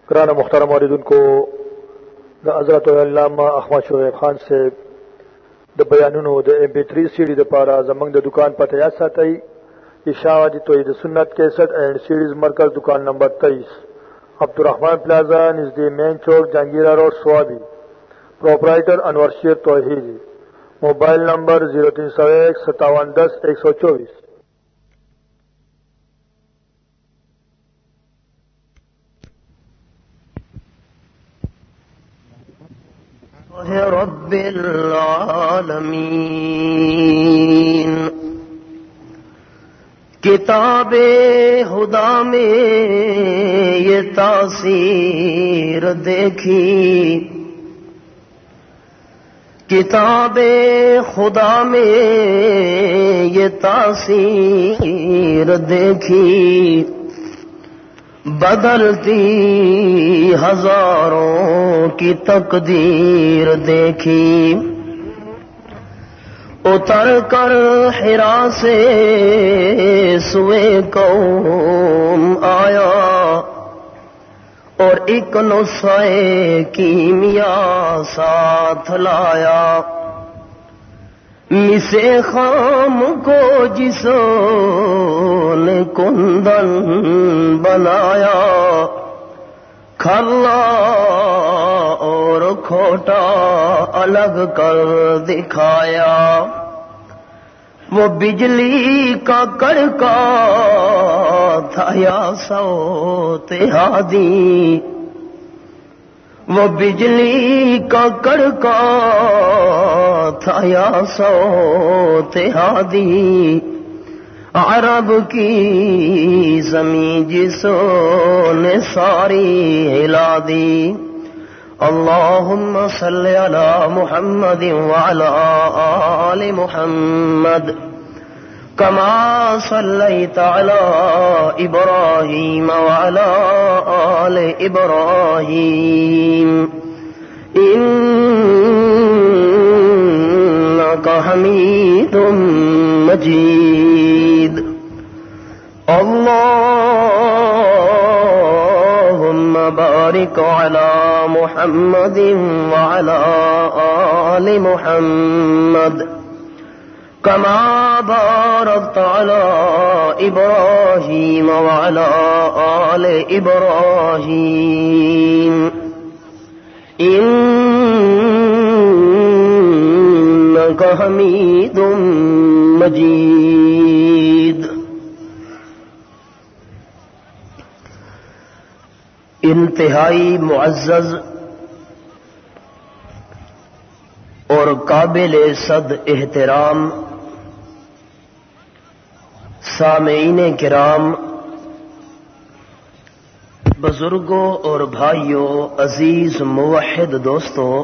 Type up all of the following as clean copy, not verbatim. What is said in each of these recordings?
قرآن محترم عوردن کو دا حضرت علامہ احمد شعیب خان سے دا بیانونو دا MP3 سیڈی دا پارا زمانگ دا دکان پتہ یاد ساتئی اشاعتی توحید سنت کیسٹ اینڈ سیڈیز مرکز دکان نمبر 23 عبدالرحمن پلازا نزد مین چوک جہانگیرہ روڈ سوابی پروپرائٹر انور شیر توحیدی موبائل نمبر 03015710 رب العالمین کتاب خدا میں یہ تاثیر دیکھی، کتاب خدا میں یہ تاثیر دیکھی، بدلتی ہزاروں کی تقدیر دیکھی، اتر کر حرا سے سوئے قوم آیا اور ایک نسخہ کیمیا ساتھ لایا، مسے خام کو جس نے کندن بنایا، کھلا اور کھوٹا الگ کر دکھایا، وہ بجلی کا کڑکا تھا یا صوت ہادی، وہ بجلی کا کڑکا تھا یا صوت ہادی، عرب کی زمین جسوں نے ساری ہلا دی، اللہم صلی علی محمد وعلی آل محمد کما صلیت علی ابراہیم وعلی آل ابراہیم انک حمید مجید، اللہم بارک علی محمد وعلی آل محمد کما بارکت علی ابراہیم وعلی آل ابراہیم انک حمید مجید۔ انتہائی معزز اور قابل صد احترام سامعین کرام، بزرگوں اور بھائیوں، عزیز موحد دوستوں،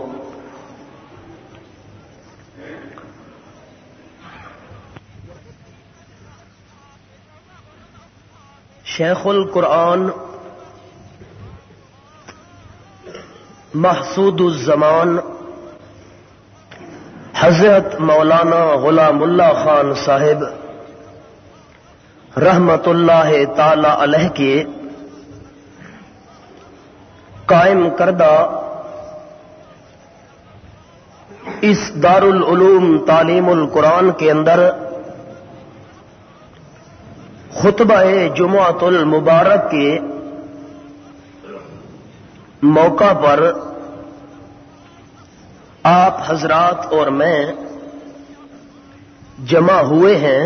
شیخ القرآن محسود الزمان حضرت مولانا غلام اللہ خان صاحب رحمت اللہ تعالی علیہ کے قائم کردہ اس دارالعلوم تعلیم القرآن کے اندر خطبہ جمعۃ المبارک کے موقع پر آپ حضرات اور میں جمع ہوئے ہیں،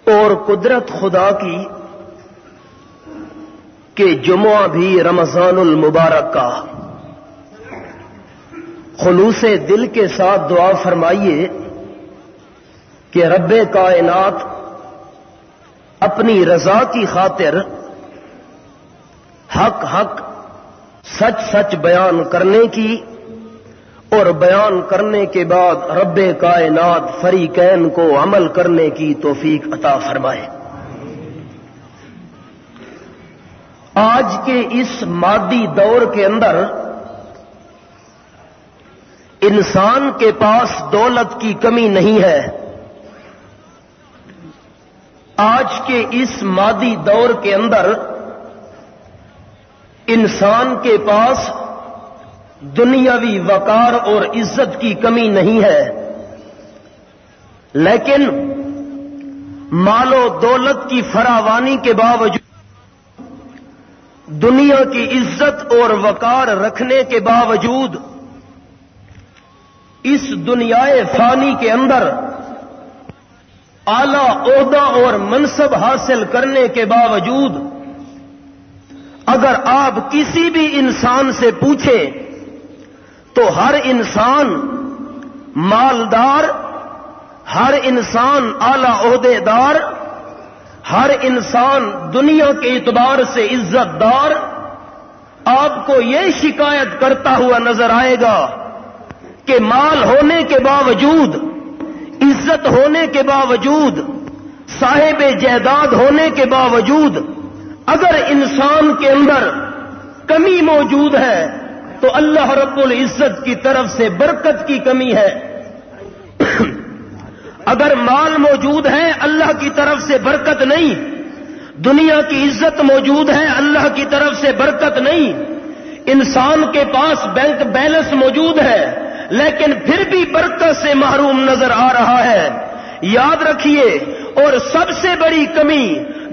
اور قدرت خدا کی کہ جمعہ بھی رمضان المبارک کا، خلوص دل کے ساتھ دعا فرمائیے کہ رب کائنات اپنی رضا کی خاطر حق حق سچ سچ بیان کرنے کی اور بیان کرنے کے بعد رب کائنات فریقین کو عمل کرنے کی توفیق عطا فرمائے۔ آج کے اس مادی دور کے اندر انسان کے پاس دولت کی کمی نہیں ہے، آج کے اس مادی دور کے اندر انسان کے پاس دنیاوی وقار اور عزت کی کمی نہیں ہے، لیکن مال و دولت کی فراوانی کے باوجود، دنیا کی عزت اور وقار رکھنے کے باوجود، اس دنیائے فانی کے اندر اعلی عہدہ اور منصب حاصل کرنے کے باوجود، اگر آپ کسی بھی انسان سے پوچھیں تو ہر انسان مالدار، ہر انسان اعلی عہدے دار، ہر انسان دنیا کے اعتبار سے عزت دار آپ کو یہ شکایت کرتا ہوا نظر آئے گا کہ مال ہونے کے باوجود، عزت ہونے کے باوجود، صاحب جائیداد ہونے کے باوجود، اگر انسان کے اندر کمی موجود ہے تو اللہ رب العزت کی طرف سے برکت کی کمی ہے۔ اگر مال موجود ہے اللہ کی طرف سے برکت نہیں، دنیا کی عزت موجود ہے اللہ کی طرف سے برکت نہیں، انسان کے پاس بینک بیلنس موجود ہے لیکن پھر بھی برکت سے محروم نظر آ رہا ہے۔ یاد رکھیے، اور سب سے بڑی کمی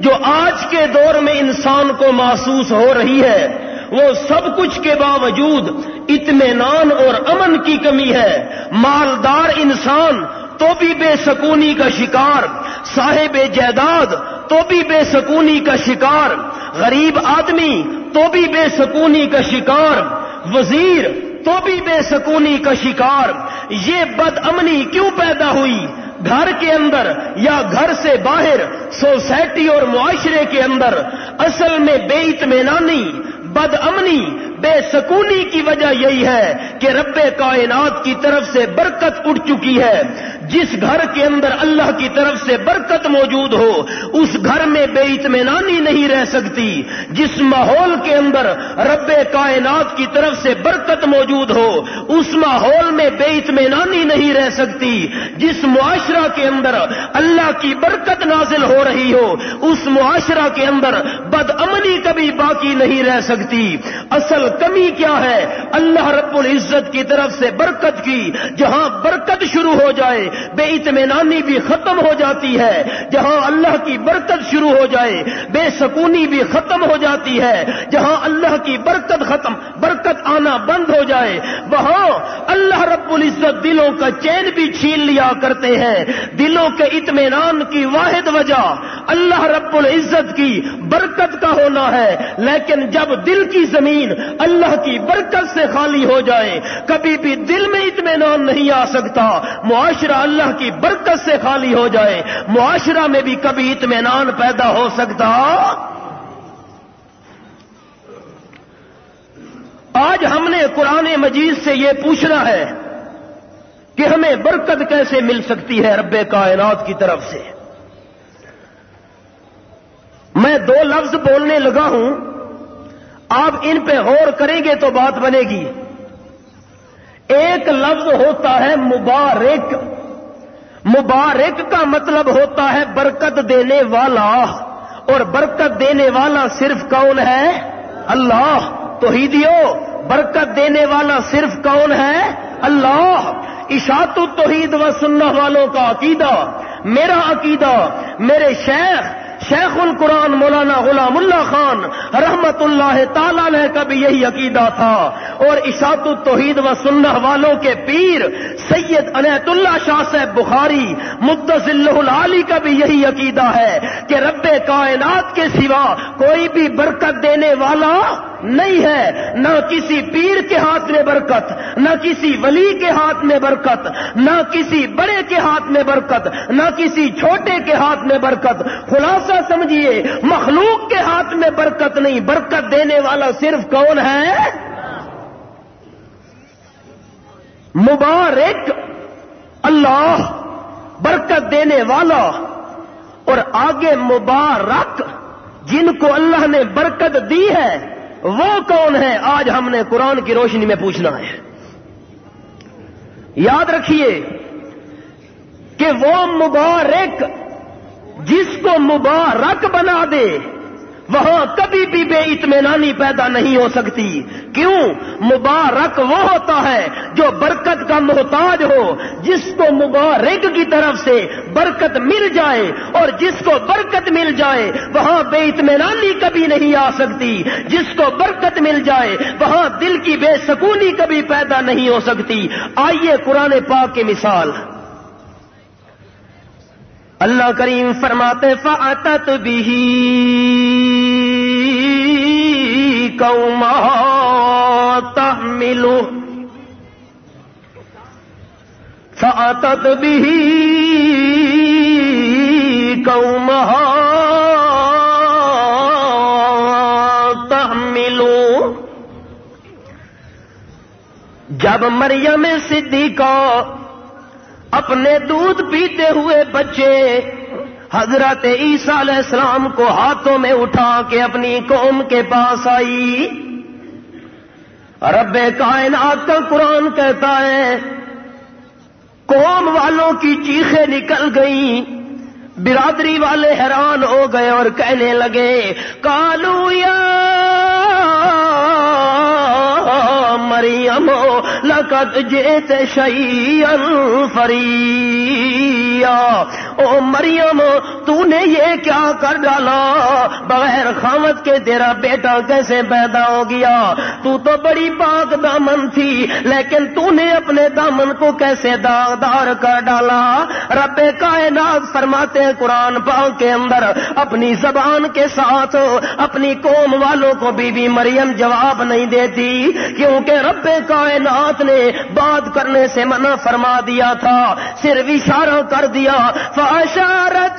جو آج کے دور میں انسان کو محسوس ہو رہی ہے وہ سب کچھ کے باوجود اطمینان اور امن کی کمی ہے۔ مالدار انسان تو بھی بے سکونی کا شکار، صاحب جائیداد تو بھی بے سکونی کا شکار، غریب آدمی تو بھی بے سکونی کا شکار، وزیر تو بھی بے سکونی کا شکار۔ یہ بد امنی کیوں پیدا ہوئی؟ گھر کے اندر یا گھر سے باہر، سوسائٹی اور معاشرے کے اندر اصل میں بے اطمینانی، بد امنی، بے سکونی کی وجہ یہی ہے کہ رب کائنات کی طرف سے برکت اٹھ چکی ہے۔ جس گھر کے اندر اللہ کی طرف سے برکت موجود ہو اس گھر میں بے اطمینانی نہیں رہ سکتی۔ جس ماحول کے اندر رب کائنات کی طرف سے برکت موجود ہو اس ماحول میں بے اطمینانی نہیں رہ سکتی۔ جس معاشرہ کے اندر اللہ کی برکت نازل ہو رہی ہو اس معاشرہ کے اندر بد امنی کبھی باقی نہیں رہ سکتی۔ اصل کمی کیا ہے؟ اللہ رب العزت کی طرف سے برکت کی۔ جہاں برکت شروع ہو جائے بے اطمینانی بھی ختم ہو جاتی ہے، جہاں اللہ کی برکت شروع ہو جائے بے سکونی بھی ختم ہو جاتی ہے، جہاں اللہ کی برکت آنا بند ہو جائے وہاں اللہ رب العزت دلوں کا چین بھی چھین لیا کرتے ہیں۔ دلوں کے اطمینان کی واحد وجہ اللہ رب العزت کی برکت کا ہونا ہے، لیکن جب دل کی زمین اللہ کی برکت سے خالی ہو جائے کبھی بھی دل میں اطمینان نہیں آ سکتا۔ معاشرہ اللہ کی برکت سے خالی ہو جائے معاشرہ میں بھی کبھی اطمینان پیدا ہو سکتا؟ آج ہم نے قرآن مجید سے یہ پوچھنا ہے کہ ہمیں برکت کیسے مل سکتی ہے رب کائنات کی طرف سے۔ میں دو لفظ بولنے لگا ہوں، آپ ان پہ غور کریں گے تو بات بنے گی۔ ایک لفظ ہوتا ہے مبارک۔ مبارک کا مطلب ہوتا ہے برکت دینے والا، اور برکت دینے والا صرف کون ہے؟ اللہ۔ توحیدیو، برکت دینے والا صرف کون ہے؟ اللہ۔ اشاعت التوحید و سنہ والوں کا عقیدہ، میرا عقیدہ، میرے شیخ القرآن مولانا غلام اللہ خان رحمت اللہ تعالی علیہ کا بھی یہی عقیدہ تھا، اور اشاعت التوحید و سنہ والوں کے پیر سید عنایت اللہ شاہ صاحب بخاری مقدس اللہ العالی کا بھی یہی عقیدہ ہے کہ رب کائنات کے سوا کوئی بھی برکت دینے والا نہیں ہے۔ نہ کسی پیر کے ہاتھ میں برکت، نہ کسی ولی کے ہاتھ میں برکت، نہ کسی بڑے کے ہاتھ میں برکت، نہ کسی چھوٹے کے ہاتھ میں برکت۔ خلاصہ سمجھیے، مخلوق کے ہاتھ میں برکت نہیں، برکت دینے والا صرف کون ہے؟ مبارک اللہ، برکت دینے والا۔ اور آگے مبارک، جن کو اللہ نے برکت دی ہے وہ کون ہے؟ آج ہم نے قرآن کی روشنی میں پوچھنا ہے۔ یاد رکھیے کہ وہ مبارک جس کو مبارک بنا دے وہاں کبھی بھی بے اطمینانی پیدا نہیں ہو سکتی. کیوں؟ مبارک وہ ہوتا ہے جو برکت کا محتاج ہو. جس کو مبارک کی طرف سے برکت مل جائے اور جس کو برکت مل جائے وہاں بے اطمینانی کبھی نہیں آ سکتی. جس کو برکت مل جائے وہاں دل کی بے سکونی کبھی پیدا نہیں ہو سکتی. آئیے قرآن پاک کی مثال. اللہ کریم فرماتے فَأَتَتْ بِهِ قَوْمَهَا تَحْمِلُهُ فَأَتَتْ بِهِ قَوْمَهَا تَحْمِلُهُ. جب مریم صدیقہ اپنے دودھ پیتے ہوئے بچے حضرت عیسیٰ علیہ السلام کو ہاتھوں میں اٹھا کے اپنی قوم کے پاس آئی. رب کائنات کا قرآن کہتا ہے قوم والوں کی چیخیں نکل گئیں. برادری والے حیران ہو گئے اور کہنے لگے قالوا یا مریم لقد جئت شیئا فریا. او مریم تو نے یہ کیا کر ڈالا؟ بغیر خامد کے تیرا بیٹا کیسے پیدا ہو گیا؟ تو تو بڑی پاک دامن تھی لیکن تو نے اپنے دامن کو کیسے داغدار کر ڈالا؟ رب کائنات فرماتے ہیں قرآن پاک کے اندر اپنی زبان کے ساتھ اپنی قوم والوں کو بی بی مریم جواب نہیں دیتی کیونکہ رب کائنات نے بات کرنے سے منع فرما دیا تھا. صرف اشارہ کر دیا فاشارت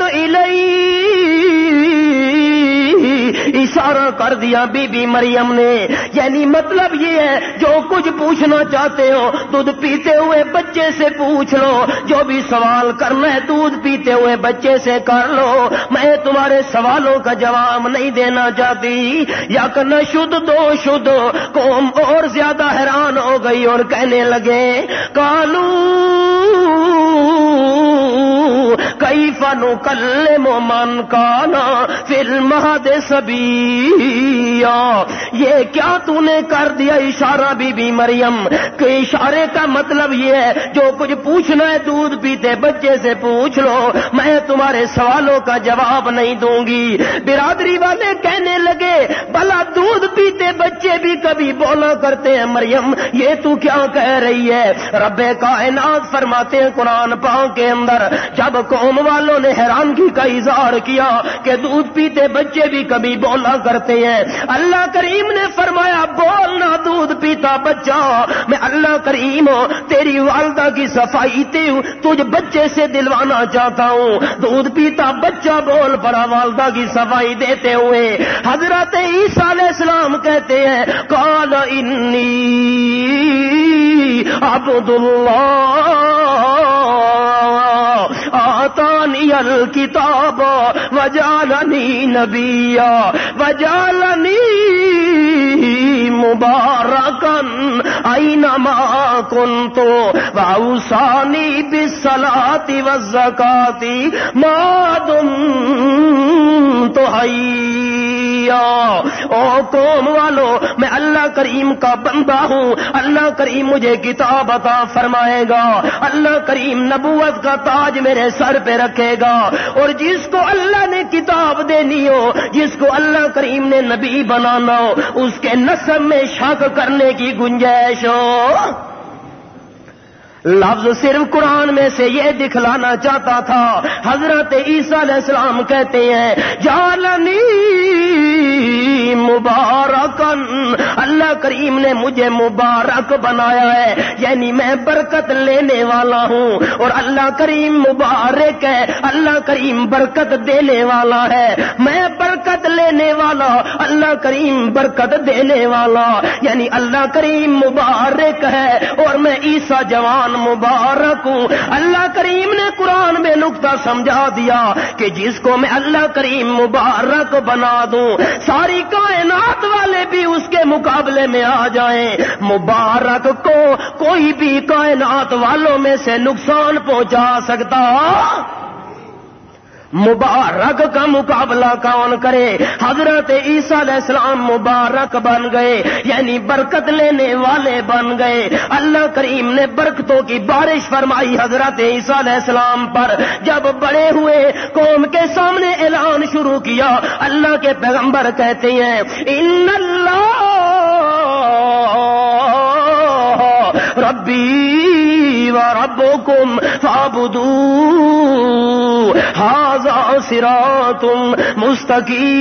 اشارہ کر دیا بی بی مریم نے. یعنی مطلب یہ ہے جو کچھ پوچھنا چاہتے ہو دودھ پیتے ہوئے بچے سے پوچھ لو. جو بھی سوال کرنا ہے دودھ پیتے ہوئے بچے سے کر لو. میں تمہارے سوالوں کا جواب نہیں دینا چاہتی. یا کرنا شدھ دو شدھ. قوم اور زیادہ حیران ہو گئی اور کہنے لگے قالوا کیف نکلم من کان فی المہد صبیا. یہ کیا تو نے کر دیا اشارہ بی بی مریم کہ اشارے کا مطلب یہ ہے جو کچھ پوچھنا ہے دودھ پیتے بچے سے پوچھ لو. میں تمہارے سوالوں کا جواب نہیں دوں گی. برادری والے کہنے لگے بھلا دودھ پیتے بچے بھی کبھی بولا کرتے ہیں مریم یہ تو کیا کہہ رہی ہے؟ رب کائنات فرماتے ہیں قرآن پاک کے اندر جب قوم والوں نے حیرانگی کا اظہار کیا کہ دودھ پیتے بچے بھی کبھی بولا کرتے ہیں اللہ کریم نے فرمایا بولنا دودھ پیتا بچہ. میں اللہ کریم تیری والدہ کی صفائی تجھ بچے سے دلوانا چاہتا ہوں. دودھ پیتا بچہ بول پڑا والدہ کی صفائی دیتے ہوئے. حضرت عیسیٰ علیہ السلام کہتے ہیں قال انی عبد اللہ آتانی الکتاب وجعلنی نبیا وجعلنی مبارکا اینما کنت واوصانی بالصلاۃ والزکاۃ ما دمت حیا. او قوم والو میں اللہ کریم کا بندہ ہوں. اللہ کریم مجھے کتاب عطا فرمائے گا. اللہ کریم نبوت کا تاج میرے سر پہ رکھے گا اور جس کو اللہ نے کتاب دینی ہو جس کو اللہ کریم نے نبی بنانا ہو اس کے نسب میں شک کرنے کی گنجائش ہو. لفظ صرف قرآن میں سے یہ دکھلانا چاہتا تھا. حضرت عیسیٰ علیہ السلام کہتے ہیں جعلنی مبارکن. اللہ کریم نے مجھے مبارک بنایا ہے یعنی میں برکت لینے والا ہوں اور اللہ کریم مبارک ہے. اللہ کریم برکت دینے والا ہے. میں برکت لینے والا اللہ کریم برکت دینے والا یعنی اللہ کریم مبارک ہے اور میں عیسیٰ جوان مبارک ہوں. اللہ کریم نے قرآن میں نقطہ سمجھا دیا کہ جس کو میں اللہ کریم مبارک بنا دوں ساری کائنات والے بھی اس کے مقابلے میں آ جائیں. مبارک کو کوئی بھی کائنات والوں میں سے نقصان پہنچا سکتا مبارک کا مقابلہ کون کرے؟ حضرت عیسیٰ علیہ السلام مبارک بن گئے، یعنی برکت لینے والے بن گئے۔ اللہ کریم نے برکتوں کی بارش فرمائی حضرت عیسیٰ علیہ السلام پر۔ جب بڑے ہوئے قوم کے سامنے اعلان شروع کیا، اللہ کے پیغمبر کہتے ہیں ان اللہ ربی و ربکم فاعبدوہ ھذا صراط مستقیم۔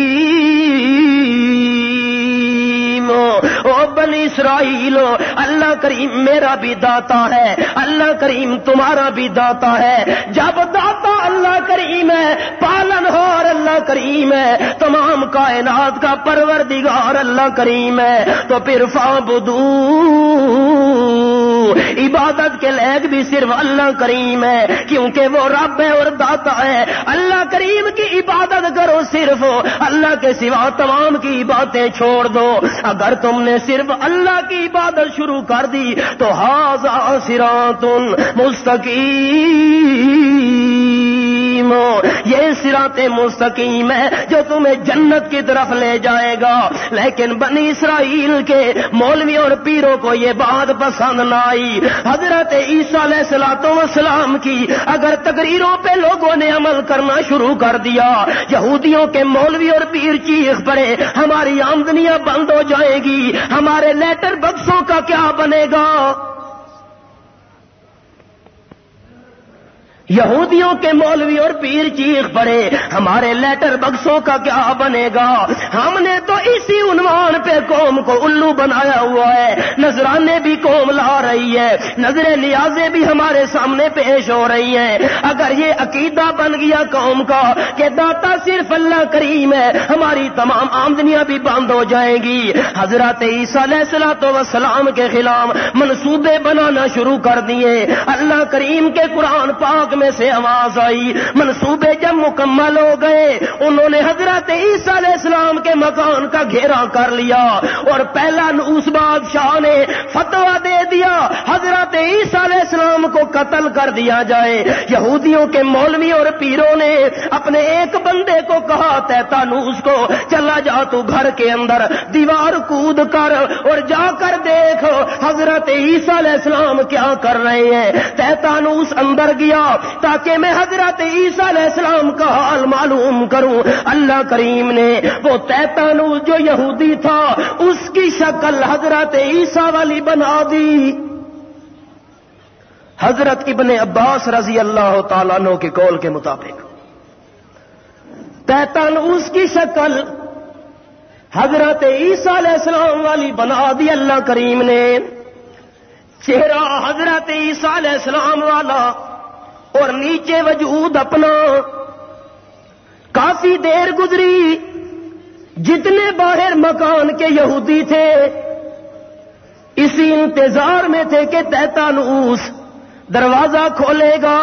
او بنی اسرائیل، اللہ کریم میرا بھی داتا ہے، اللہ کریم تمہارا بھی داتا ہے۔ جب داتا اللہ کریم ہے، پالنہار اللہ کریم ہے، تمام کائنات کا پروردگار اللہ کریم ہے، تو پھر فاعبدوہ، عبادت کے لائق بھی صرف اللہ کریم ہے، کیونکہ وہ رب ہے اور داتا ہے۔ اللہ کریم کی عبادت کرو، صرف اللہ کے سوا تمام کی باتیں چھوڑ دو۔ اگر تم نے صرف اللہ کی عبادت شروع کر دی تو ھذا صراط مستقیم، یہ صراط مستقیم ہے جو تمہیں جنت کی طرف لے جائے گا۔ لیکن بنی اسرائیل کے مولوی اور پیروں کو یہ بات پسند نہ آئی۔ حضرت عیسیٰ علیہ السلام کی اگر تقریروں پہ لوگوں نے عمل کرنا شروع کر دیا، یہودیوں کے مولوی اور پیر چیخ پڑے ہماری آمدنیاں بند ہو جائیں گی، ہمارے لیٹر بکسوں کا کیا بنے گا؟ یہودیوں کے مولوی اور پیر چیخ پڑے ہمارے لیٹر بکسوں کا کیا بنے گا؟ ہم نے تو اسی عنوان پہ قوم کو الو بنایا ہوا ہے، نذرانے بھی قوم لا رہی ہے، نظر نیازیں بھی ہمارے سامنے پیش ہو رہی ہیں۔ اگر یہ عقیدہ بن گیا قوم کا کہ داتا صرف اللہ کریم ہے، ہماری تمام آمدنیاں بھی بند ہو جائیں گی۔ حضرت عیسیٰ علیہ السلام کے خلاف منصوبے بنانا شروع کر دیے۔ اللہ کریم کے قرآن پاک میں سے آواز آئی، منصوبے جب مکمل ہو گئے، انہوں نے حضرت عیسیٰ علیہ السلام کے مکان کا گھیرا کر لیا، اور پہلا نوس بادشاہ نے فتویٰ دے دیا حضرت عیسیٰ علیہ السلام کو قتل کر دیا جائے۔ یہودیوں کے مولوی اور پیروں نے اپنے ایک بندے کو کہا تیتانوس کو، چلا جا تو گھر کے اندر دیوار کود کر اور جا کر دیکھ حضرت عیسیٰ علیہ السلام کیا کر رہے ہیں۔ تیتانوس اندر گیا تاکہ میں حضرت عیسیٰ علیہ السلام کا حال معلوم کروں۔ اللہ کریم نے وہ تیتانوس جو یہودی تھا اس کی شکل حضرت عیسیٰ والی بنا دی۔ حضرت ابن عباس رضی اللہ تعالیٰ عنہ کے قول کے مطابق تیتانوس کی شکل حضرت عیسیٰ علیہ السلام والی بنا دی اللہ کریم نے۔ چہرہ حضرت عیسیٰ علیہ السلام والا اور نیچے وجود اپنا۔ کافی دیر گزری، جتنے باہر مکان کے یہودی تھے اسی انتظار میں تھے کہ تیتانوس دروازہ کھولے گا،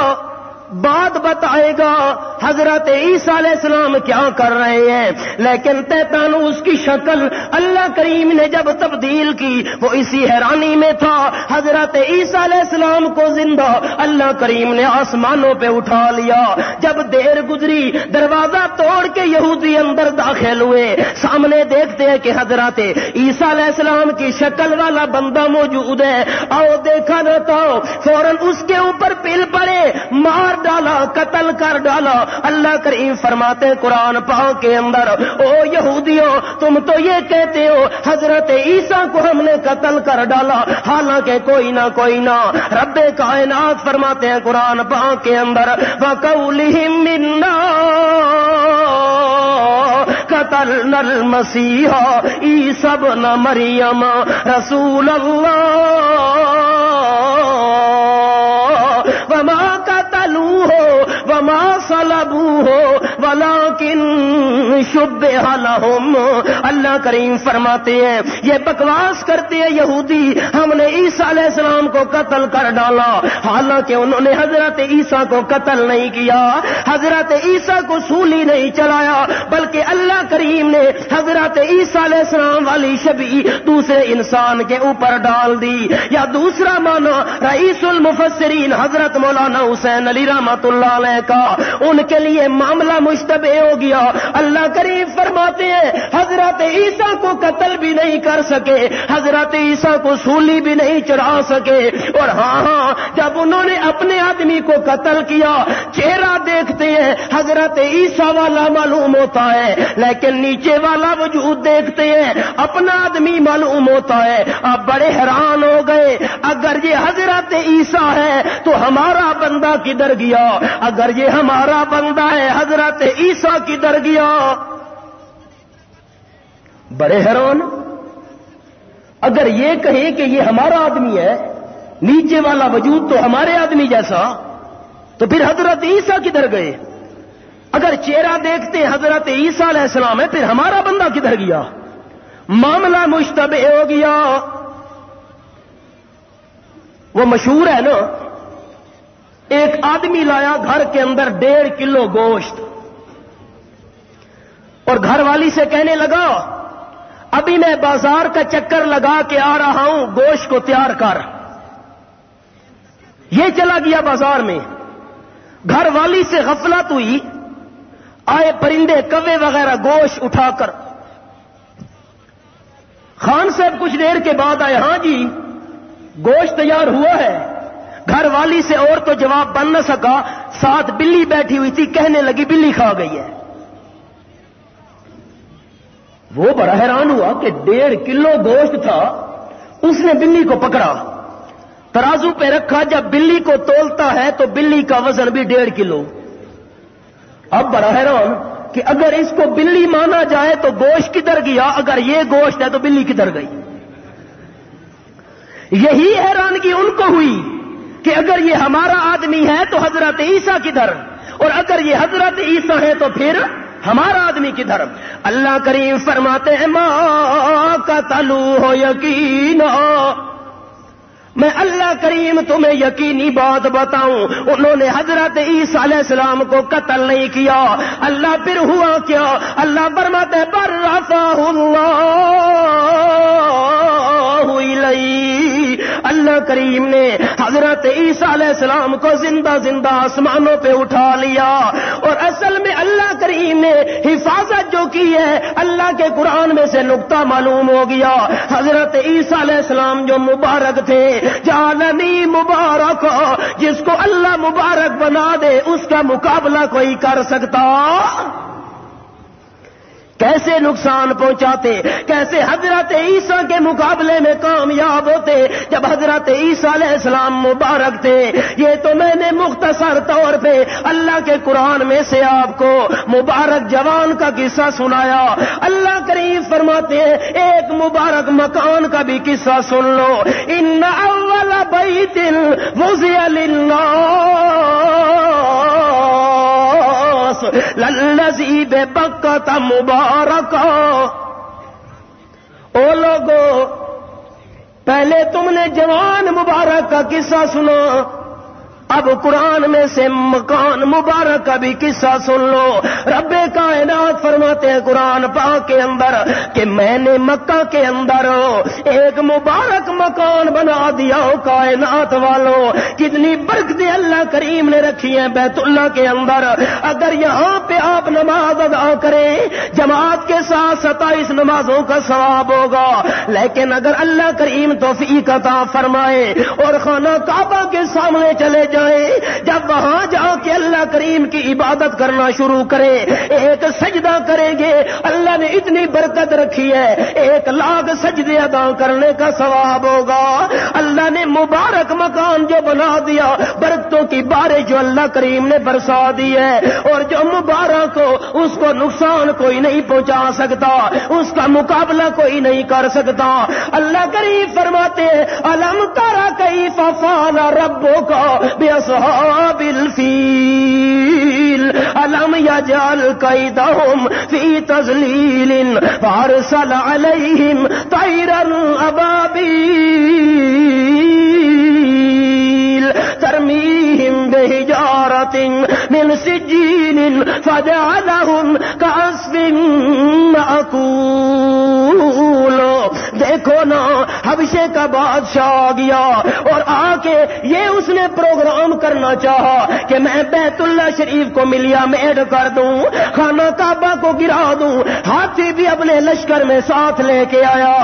بات بتائے گا حضرت عیسیٰ علیہ السلام کیا کر رہے ہیں۔ لیکن تیتانوس کی شکل اللہ کریم نے جب تبدیل کی، وہ اسی حیرانی میں تھا حضرت عیسیٰ علیہ السلام کو زندہ اللہ کریم نے آسمانوں پہ اٹھا لیا۔ جب دیر گزری، دروازہ توڑ کے یہودی اندر داخل ہوئے، سامنے دیکھتے ہیں کہ حضرت عیسیٰ علیہ السلام کی شکل والا بندہ موجود ہے۔ آؤ دیکھا نہ تو فوراً اس کے اوپر پل پڑے، مار ڈالا، قتل کر ڈالا۔ اللہ کریم فرماتے ہیں قرآن پاک کے اندر، او یہودیوں تم تو یہ کہتے ہو حضرت عیسیٰ کو ہم نے قتل کر ڈالا، حالانکہ کوئی نہ رب کائنات فرماتے ہیں قرآن پاک کے اندر، وَقَوْلِهِمْ مِنَّا قَتَلْنَا الْمَسِيحَ عِيسَى ابْنَ مَرْيَمَ رَسُولَ اللَّهِ وَمَا قَتَلُوهُ وَمَا صَلَبُوهُ وَلَكِنْ شُبِّهَ لَهُمْ۔ اللہ کریم فرماتے ہیں یہ بکواس کرتے ہیں یہودی، ہم نے عیسیٰ علیہ السلام کو قتل کر ڈالا، حالانکہ انہوں نے حضرت عیسیٰ کو قتل نہیں کیا، حضرت عیسیٰ کو سولی نہیں چلایا، بلکہ اللہ کریم نے حضرت عیسیٰ علیہ السلام والی شبیہ دوسرے انسان کے اوپر ڈال دی، یا دوسرا معنی رئیس المفسرین حضرت مولانا حسین علی رحمۃ اللہ علیہ کا، ان کے لیے معاملہ مشتبہ ہو گیا۔ اللہ کریم فرماتے ہیں حضرت عیسیٰ کو قتل بھی نہیں کر سکے، حضرت عیسیٰ کو سولی بھی نہیں چڑھا سکے، اور ہاں جب انہوں نے اپنے آدمی کو قتل کیا، چہرہ دیکھتے ہیں حضرت عیسیٰ والا معلوم ہوتا ہے، لیکن نیچے والا وجود دیکھتے ہیں اپنا آدمی معلوم ہوتا ہے۔ اب بڑے حیران ہو گئے، اگر یہ حضرت عیسیٰ ہے تو ہمارا بندہ کدھر گیا؟ اگر یہ ہمارا بندہ ہے حضرت عیسیٰ کدھر گیا؟ بڑے حیران۔ اگر یہ کہیں کہ یہ ہمارا آدمی ہے، نیچے والا وجود تو ہمارے آدمی جیسا، تو پھر حضرت عیسیٰ کدھر گئے؟ اگر چہرہ دیکھتے حضرت عیسیٰ علیہ السلام ہے، پھر ہمارا بندہ کدھر گیا؟ معاملہ مشتبہ ہو گیا۔ وہ مشہور ہے نا، ایک آدمی لایا گھر کے اندر 1.5 کلو گوشت، اور گھر والی سے کہنے لگا ابھی میں بازار کا چکر لگا کے آ رہا ہوں، گوشت کو تیار کر۔ یہ چلا گیا بازار میں، گھر والی سے غفلت ہوئی، آئے پرندے کوے وغیرہ گوشت اٹھا کر۔ خان صاحب کچھ دیر کے بعد آئے، ہاں جی گوشت تیار ہوا ہے۔ گھر والی سے اور تو جواب بن نہ سکا، ساتھ بلی بیٹھی ہوئی تھی، کہنے لگی بلی کھا گئی ہے۔ وہ بڑا حیران ہوا کہ 1.5 کلو گوشت تھا، اس نے بلی کو پکڑا، ترازو پہ رکھا، جب بلی کو تولتا ہے تو بلی کا وزن بھی 1.5 کلو۔ اب بڑا حیران کہ اگر اس کو بلی مانا جائے تو گوشت کدھر گیا، اگر یہ گوشت ہے تو بلی کدھر گئی؟ یہی حیرانگی ان کو ہوئی کہ اگر یہ ہمارا آدمی ہے تو حضرت عیسیٰ کدھر، اور اگر یہ حضرت عیسیٰ ہے تو پھر ہمارا آدمی کدھر؟ اللہ کریم فرماتے ہیں ما قتلوہ یقینا، میں اللہ کریم تمہیں یقینی بات بتاؤں، انہوں نے حضرت عیسیٰ علیہ السلام کو قتل نہیں کیا۔ اللہ پھر ہوا کیا؟ اللہ فرماتے ہیں بل رفعہ اللہ الیہ، اللہ کریم نے حضرت عیسیٰ علیہ السلام کو زندہ زندہ آسمانوں پہ اٹھا لیا۔ اور اصل میں اللہ کریم نے حفاظت جو کی ہے، اللہ کے قرآن میں سے نقطہ معلوم ہو گیا، حضرت عیسیٰ علیہ السلام جو مبارک تھے، جعلنی مبارک، جس کو اللہ مبارک بنا دے اس کا مقابلہ کوئی کر سکتا؟ کیسے نقصان پہنچاتے، کیسے حضرت عیسیٰ کے مقابلے میں کامیاب ہوتے جب حضرت عیسیٰ علیہ السلام مبارک تھے۔ یہ تو میں نے مختصر طور پہ اللہ کے قرآن میں سے آپ کو مبارک جوان کا قصہ سنایا۔ اللہ کریم فرماتے ہیں ایک مبارک مکان کا بھی قصہ سن لو، ان اول بیت وضع للناس للذی ببکۃ مبارکا۔ او لوگو، پہلے تم نے جوان مبارک کا قصہ سنا، اب قرآن میں سے مکان مبارک کا بھی قصہ سن لو۔ رب کائنات فرماتے ہیں قرآن پاک کے اندر کہ میں نے مکہ کے اندر ایک مبارک مکان بنا دیا ہو۔ کائنات والوں، کتنی برکتیں اللہ کریم نے رکھی ہیں بیت اللہ کے اندر۔ اگر یہاں پہ آپ نماز ادا کریں جماعت کے ساتھ 27 نمازوں کا ثواب ہوگا، لیکن اگر اللہ کریم توفیق عطا فرمائے اور خانہ کعبہ کے سامنے چلے جائیں، جب وہاں جا کے اللہ کریم کی عبادت کرنا شروع کریں، ایک سجدہ کریں گے، اللہ نے اتنی برکت رکھی ہے 1,00,000 سجدے ادا کرنے کا ثواب ہوگا۔ اللہ نے مبارک مکان جو بنا دیا، برکتوں کی بارش جو اللہ کریم نے برسا دی ہے، اور جو مبارک ہو اس کو نقصان کوئی نہیں پہنچا سکتا، اس کا مقابلہ کوئی نہیں کر سکتا۔ اللہ کریم فرماتے ہیں الم تری کیف فعل ربک بأصحاب الفیل الم یجعل کیدہم فی تضلیل فارسل علیہم طیرا ابابیل ترمیہم بحجارۃ من سجیل فجعلہم کعصف مأکول۔ دیکھو نا حبشے کا بادشاہ آ گیا اور آ کے یہ اس نے پروگرام کرنا چاہا کہ میں بیت اللہ شریف کو ملیا میڈ کر دوں، خانہ کعبہ کو گرا دوں۔ ہاتھی بھی اپنے لشکر میں ساتھ لے کے آیا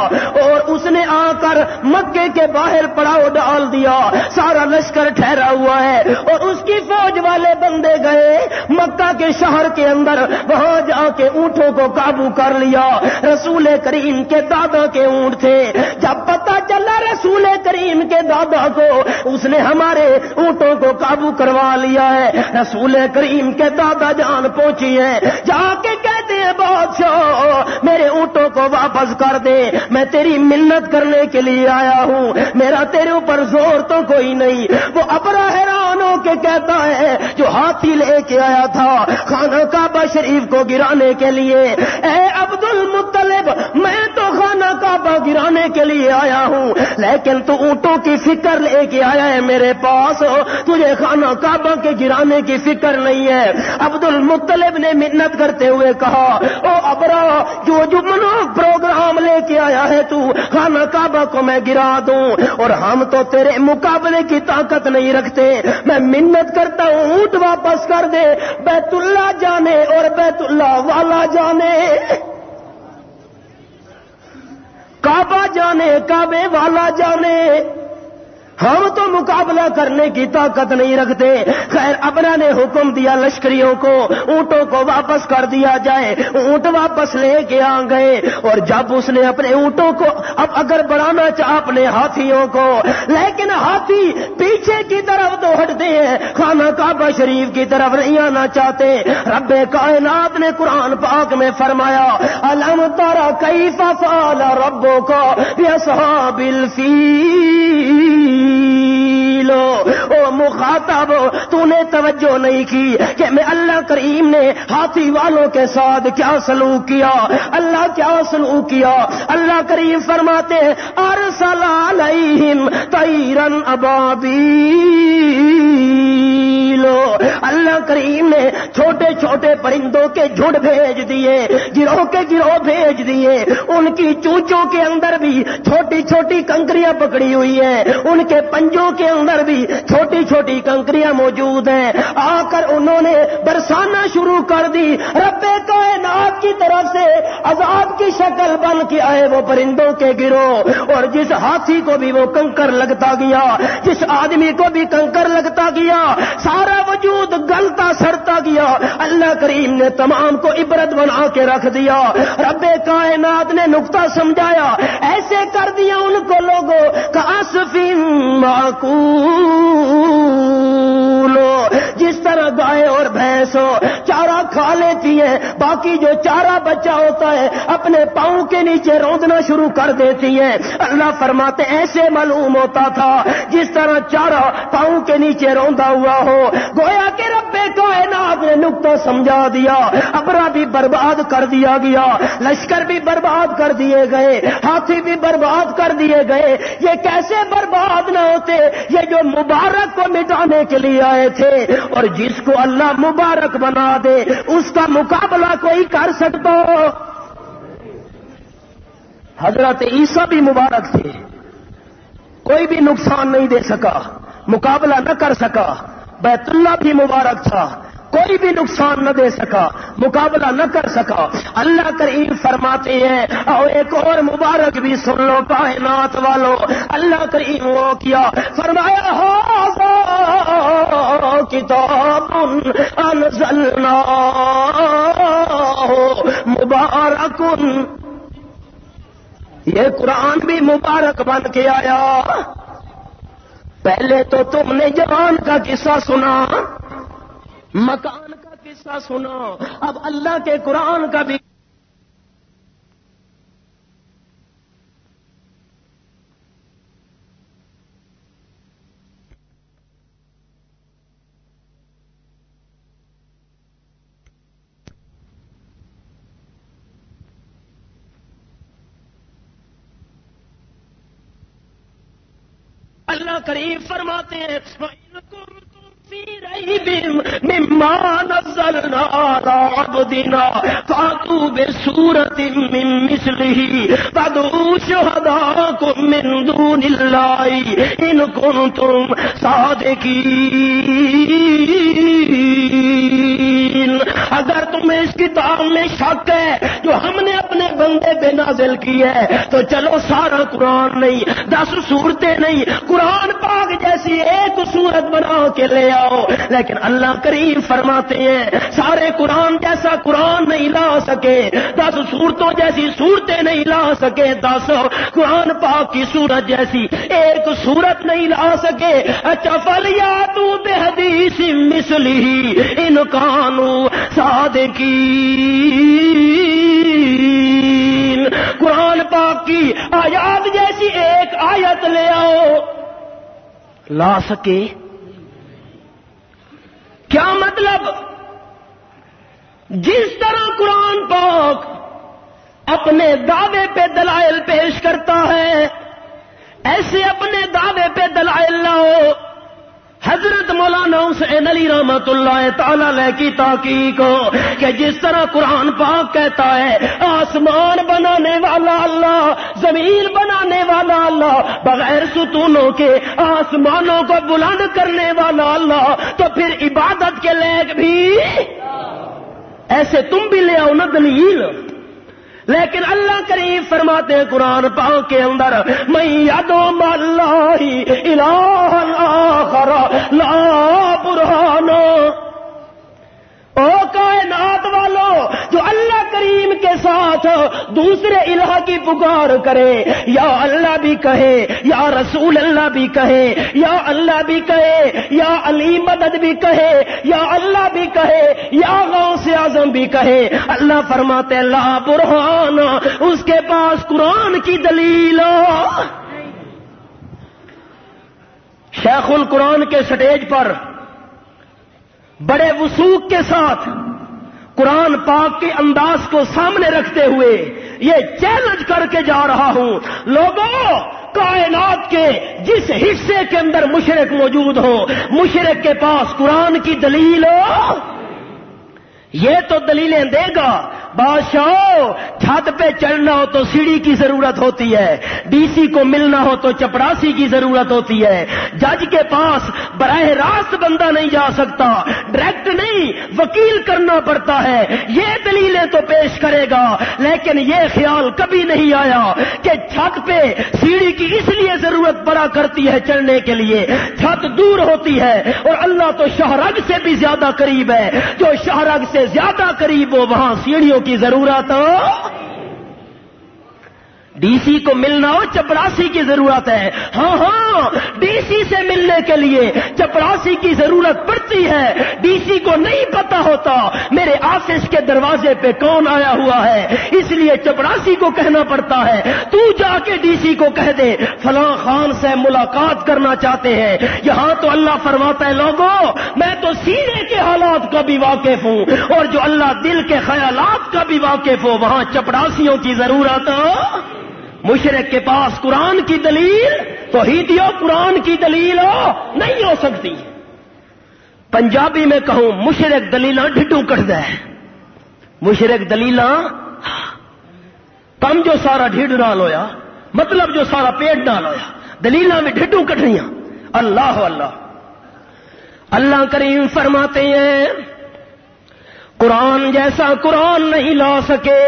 اور اس نے آ کر مکے کے باہر پڑاؤ ڈال دیا۔ سارا لشکر ٹھہرا ہوا ہے اور اس کی فوج والے بندے گئے مکہ کے شہر کے اندر، وہاں جا کے اونٹوں کو قابو کر لیا۔ رسول کریم کے دادا کے اونٹ تھے، جب پتہ چلا رسول کریم کے دادا کو، اس نے ہمارے اونٹوں کو قابو کروا لیا ہے۔ رسول کریم کے دادا جان پہنچی ہے، جا کے کہتے ہیں بادشاہ میرے اونٹوں کو واپس کر دے، میں تیری منت کرنے کے لیے آیا ہوں، میرا تیرے اوپر زور تو کوئی نہیں۔ وہ ابرا حیران ہو کے کہتا ہے جو ہاتھی لے کے آیا تھا خانہ کعبہ شریف کو گرانے کے لیے، اے عبد المطلب میں تو خانہ کعبہ گرانے کے لیے آیا ہوں، لیکن تو اونٹوں کی فکر لے کے آیا ہے میرے پاس، تجھے خانہ کعبہ کے گرانے کی فکر نہیں ہے۔ عبد المطلب نے منت کرتے ہوئے کہا او ابرا جو پروگرام لے کے آیا ہے تو خانہ کعبہ کو میں گرا دوں، اور ہم تو تیرے مقابلے کی طاقت نہیں رکھتے، میں منت کرتا ہوں اونٹ واپس کر دے، بیت اللہ جانے اور بیت اللہ والا جانے، کعبہ جانے کعبے والا جانے، ہم تو مقابلہ کرنے کی طاقت نہیں رکھتے۔ خیر ابرا نے حکم دیا لشکریوں کو اونٹوں کو واپس کر دیا جائے، اونٹ واپس لے کے آ گئے، اور جب اس نے اپنے اونٹوں کو اب اگر بڑھانا چاہا اپنے ہاتھیوں کو، لیکن ہاتھی پیچھے کی طرف تو ہٹتے ہیں، خانہ کعبہ شریف کی طرف نہیں آنا چاہتے۔ رب کائنات نے قرآن پاک میں فرمایا الم تر کیف فعل ربک باصحاب الفیل، او مخاطب تو نے توجہ نہیں کی کہ میں اللہ کریم نے ہاتھی والوں کے ساتھ کیا سلوک کیا، اللہ کیا سلوک کیا۔ اللہ کریم فرماتے ہیں ارسل علیہم طیرا ابابیل، اللہ کریم نے چھوٹے چھوٹے پرندوں کے جھنڈ بھیج دیے، گروہ کے گروہ بھیج دیے، ان کی چونچوں کے اندر بھی چھوٹی چھوٹی کنکریاں پکڑی ہوئی ہیں، ان کے پنجوں کے اندر بھی چھوٹی چھوٹی کنکریاں موجود ہیں، آ کر انہوں نے برسانا شروع کر دی۔ رب کائنات کی طرف سے عذاب کی شکل بن کے آئے وہ پرندوں کے گروہ، اور جس ہاتھی کو بھی وہ کنکر لگتا گیا، جس آدمی کو بھی کنکر لگتا گیا، سارا وجود گلتا سڑتا گیا۔ اللہ کریم نے تمام کو عبرت بنا کے رکھ دیا۔ رب کائنات نے نقطہ سمجھایا، ایسے کر دیا ان کو لوگوں کا اسفین معقول، جس طرح گائے اور بھینس چارہ کھا لیتی ہے، باقی جو چارہ بچہ ہوتا ہے اپنے پاؤں کے نیچے روندنا شروع کر دیتی ہے۔ اللہ فرماتے ایسے معلوم ہوتا تھا جس طرح چارہ پاؤں کے نیچے روندا ہوا ہو، گویا کہ رب کائنات نے نقطہ سمجھا دیا۔ ابرا بھی برباد کر دیا گیا، لشکر بھی برباد کر دیے گئے، ہاتھی بھی برباد کر دیے گئے۔ یہ کیسے برباد نہ ہوتے، یہ جو مبارک کو مٹانے کے لیے آئے تھے، اور جس کو اللہ مبارک بنا دے اس کا مقابلہ کوئی کر سکتا ہو؟ حضرت عیسیٰ بھی مبارک تھے، کوئی بھی نقصان نہیں دے سکا، مقابلہ نہ کر سکا۔ بیت اللہ بھی مبارک تھا، کوئی بھی نقصان نہ دے سکا، مقابلہ نہ کر سکا۔ اللہ کریم فرماتے ہیں اور ایک اور مبارک بھی سن لو کائنات والو، اللہ کریم وہ کیا فرمایا ھذا کتاب انزلناہ مبارک، یہ قرآن بھی مبارک بن کے آیا۔ پہلے تو تم نے جوان کا قصہ سنا، مکان کا قصہ سنا، اب اللہ کے قرآن کا بھی اللہ کریم فرماتے ہیں وَإِن كُنتُمْ فِي مما نزلنا على عبدنا فاتوا بسورة من مثله فادعوا شهداءكم من دون الله إن كنتم صادقين. اگر تمہیں اس کتاب میں شک ہے جو ہم نے اپنے بندے پہ نازل کی ہے تو چلو سارا قرآن نہیں، 10 سورتیں نہیں، قرآن پاک جیسی ایک سورت بنا کے لے آؤ. لیکن اللہ کریم فرماتے ہیں سارے قرآن جیسا قرآن نہیں لا سکے، 10 سورتوں جیسی صورتیں نہیں لا سکے، 10 قرآن پاک کی سورت جیسی ایک سورت نہیں لا سکے. اچھا فلیاتوا بحدیث مثلہ ان کانوا صادقین. قرآن پاک کی آیات جیسی ایک آیت لے آؤ. لا سکے کیا مطلب؟ جس طرح قرآن پاک اپنے دعوے پہ دلائل پیش کرتا ہے ایسے اپنے دعوے پہ دلائل لاؤ. حضرت مولانا حسین علی رحمت اللہ تعالی علیہ کی تحقیق کہ جس طرح قرآن پاک کہتا ہے آسمان بنانے والا اللہ، زمین بنانے والا اللہ، بغیر ستونوں کے آسمانوں کو بلند کرنے والا اللہ، تو پھر عبادت کے لائق بھی ایسے تم بھی لے آؤ نا دلیل. لیکن اللہ کریم فرماتے ہیں قرآن پاک کے اندر من یدعو مع اللہ الہا آخر لا برہان. او کائنات والو جو اللہ کریم کے ساتھ دوسرے الہ کی پکار کرے، یا اللہ بھی کہے، یا رسول اللہ بھی کہے، یا اللہ بھی کہے، یا علی مدد بھی کہے، یا اللہ بھی کہے، یا غوث اعظم بھی کہے، اللہ فرماتے ہیں لا برہان، اس کے پاس قرآن کی دلیل. شیخ القرآن کے سٹیج پر بڑے وثوق کے ساتھ قرآن پاک کے انداز کو سامنے رکھتے ہوئے یہ چیلنج کر کے جا رہا ہوں، لوگوں کائنات کے جس حصے کے اندر مشرک موجود ہو، مشرک کے پاس قرآن کی دلیل ہو، یہ تو دلیلیں دے گا. بادشاہ چھت پہ چڑھنا ہو تو سیڑھی کی ضرورت ہوتی ہے، ڈی سی کو ملنا ہو تو چپڑاسی کی ضرورت ہوتی ہے، جج کے پاس براہ راست بندہ نہیں جا سکتا، ڈائریکٹ نہیں وکیل کرنا پڑتا ہے. یہ دلیلیں تو پیش کرے گا، لیکن یہ خیال کبھی نہیں آیا کہ چھت پہ سیڑھی کی اس لیے ضرورت پڑا کرتی ہے چڑھنے کے لیے، چھت دور ہوتی ہے اور اللہ تو شہرگ سے بھی زیادہ قریب ہے، جو شہرگ سے زیادہ قریب ہو وہاں سیڑھیوں کی ضرورت ہو. ڈی سی کو ملنا ہو چپڑاسی کی ضرورت ہے. ہاں ڈی سی سے ملنے کے لیے چپڑاسی کی ضرورت پڑتی ہے. ڈی سی کو نہیں پتا ہوتا میرے آفس کے دروازے پہ کون آیا ہوا ہے، اس لیے چپڑاسی کو کہنا پڑتا ہے تو جا کے ڈی سی کو کہہ دے فلاں خان سے ملاقات کرنا چاہتے ہیں. یہاں تو اللہ فرماتا ہے لوگوں میں تو سینے کے حالات کا بھی واقف ہوں، اور جو اللہ دل کے خیالات کا بھی واقف ہو وہاں چپڑاسیوں کی ضرورت ہو. مشرک کے پاس قرآن کی دلیل توحیدیوں قرآن کی دلیل ہو نہیں ہو سکتی. پنجابی میں کہوں مشرک دلیلاں ڈھڈوں کٹ دے، مشرک دلیلاں کم جو سارا ڈھڈ ڈال ہویا، مطلب جو سارا پیٹ ڈال ہویا، دلیلاں میں ڈھڈوں کٹنیاں. اللہ اللہ اللہ کریم فرماتے ہیں قرآن جیسا قرآن نہیں لا سکے،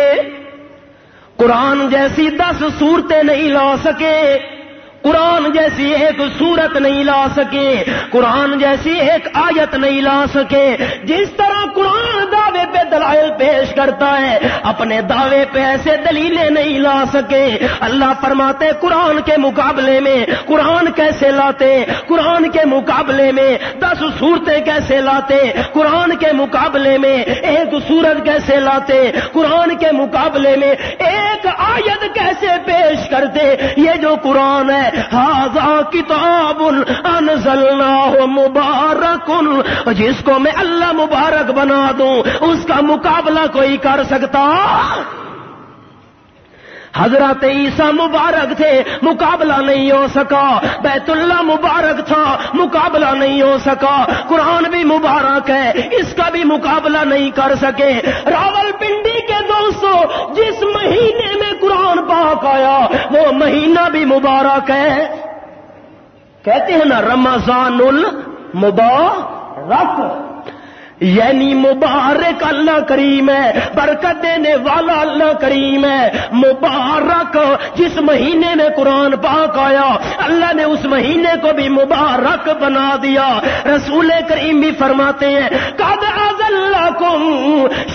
قرآن جیسی 10 صورتیں نہیں لا سکے، قرآن جیسی ایک سورت نہیں لا سکے، قرآن جیسی ایک آیت نہیں لا سکے. جس طرح قرآن دعوے پہ دلائل پیش کرتا ہے اپنے دعوے پہ ایسے دلیلیں نہیں لا سکے. اللہ فرماتے قرآن کے مقابلے میں قرآن کیسے لاتے، قرآن کے مقابلے میں 10 صورتیں کیسے لاتے، قرآن کے مقابلے میں ایک سورت کیسے لاتے، قرآن کے مقابلے میں ایک آیت کیسے پیش کرتے. یہ جو قرآن ہے ھذا کتاب انزلناہ مبارک، جس کو میں اللہ مبارک بنا دوں اس کا مقابلہ کوئی کر سکتا؟ حضرت عیسیٰ مبارک تھے، مقابلہ نہیں ہو سکا. بیت اللہ مبارک تھا، مقابلہ نہیں ہو سکا. قرآن بھی مبارک ہے، اس کا بھی مقابلہ نہیں کر سکے. راولپنڈی کے دوستو، جس مہینے میں قرآن پاک آیا وہ مہینہ بھی مبارک ہے. کہتے ہیں نا رمضان المبارک، یعنی مبارک اللہ کریم ہے، برکت دینے والا اللہ کریم ہے. مبارک جس مہینے میں قرآن پاک آیا اللہ نے اس مہینے کو بھی مبارک بنا دیا. رسول کریم بھی فرماتے ہیں قد اذلکم